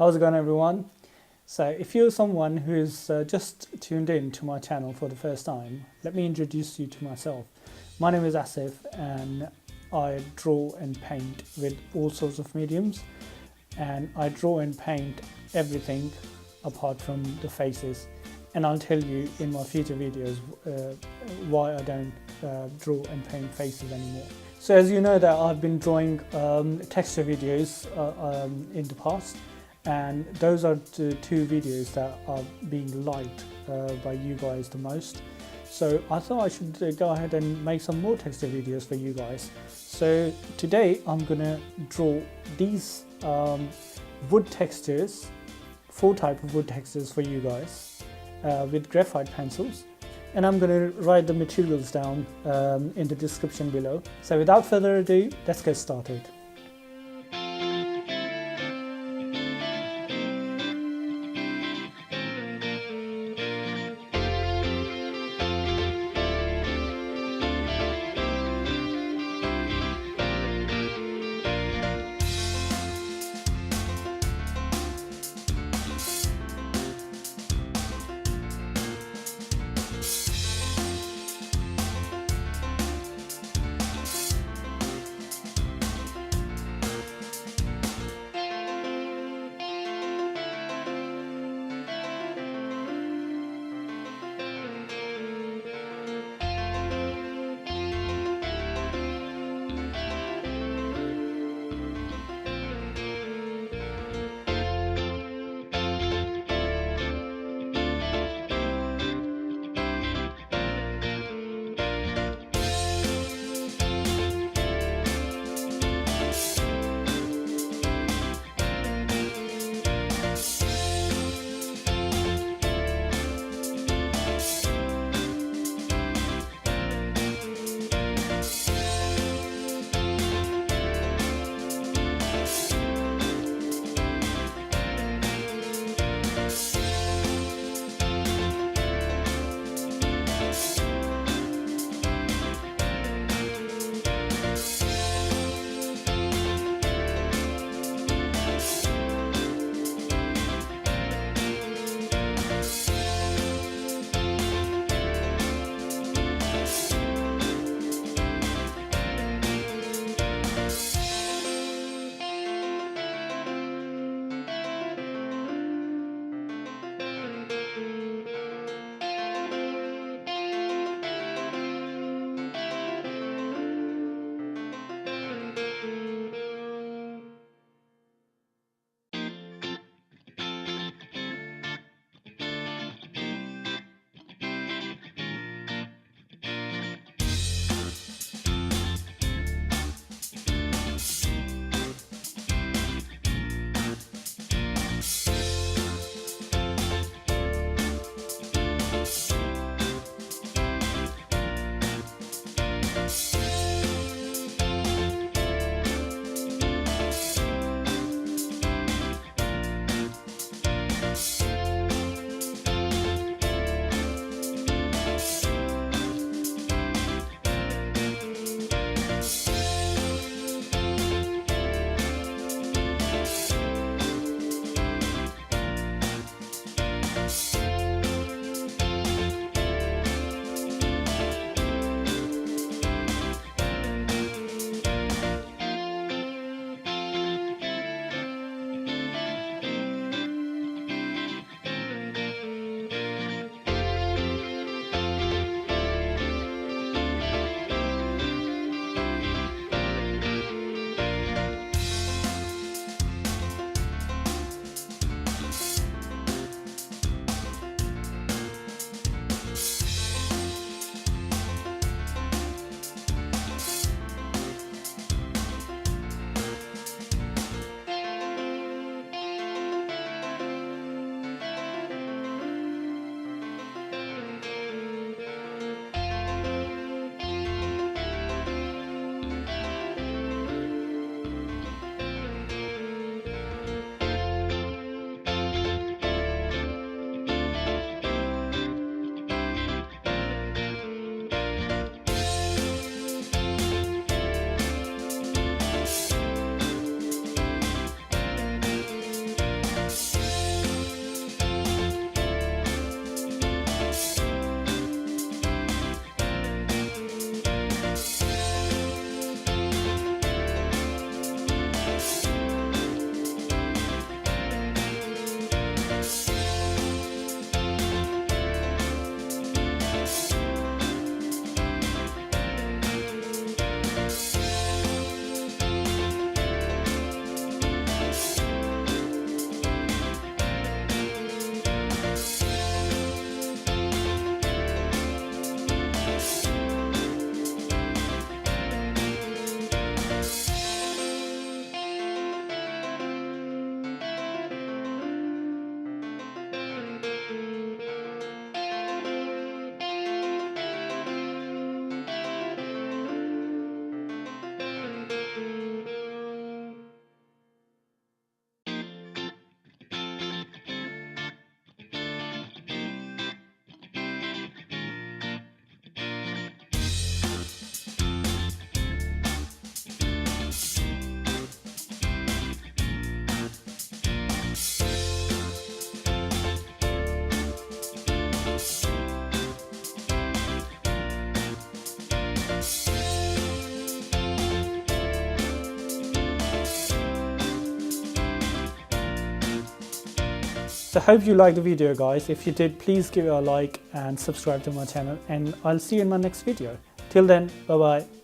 How's it going, everyone? So if you're someone who's just tuned in to my channel for the first time, let me introduce you to myself. My name is Asif and I draw and paint with all sorts of mediums, and I draw and paint everything apart from the faces, and I'll tell you in my future videos why I don't draw and paint faces anymore. So as you know that I've been drawing texture videos in the past, and those are the two videos that are being liked by you guys the most. So I thought I should go ahead and make some more texture videos for you guys. So today I'm gonna draw these wood textures, 4 types of wood textures for you guys with graphite pencils, and I'm gonna write the materials down in the description below. So without further ado, let's get started. So hope you liked the video, guys. If you did, please give it a like and subscribe to my channel, and I'll see you in my next video. Till then, bye bye.